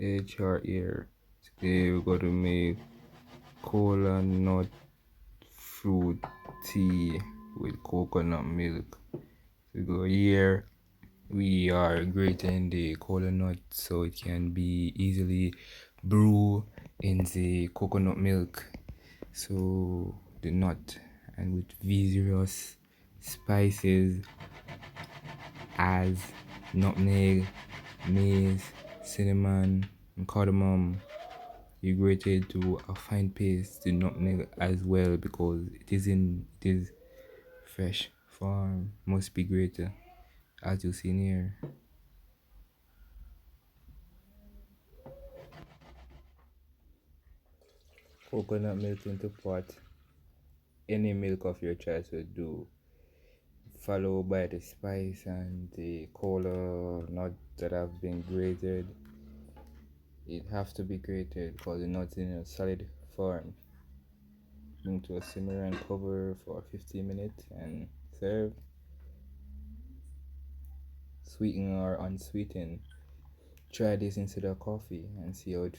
HR here. Today we're going to make kolanut fruit tea with coconut milk. To go here, we are grating the kolanut so it can be easily brew in the coconut milk. So the nut and with various spices as nutmeg, mace, cinnamon, and cardamom. You grate it to a fine paste, the nutmeg as well because it is fresh farm, must be grated as you see here. Coconut milk into pot, any milk of your choice will do. Followed by the spice and the cola nut that have been grated. It have to be grated because the nut's in a solid form. Bring to a simmer and cover for 15 minutes and serve. Sweeten or unsweetened. Try this instead of coffee and see how it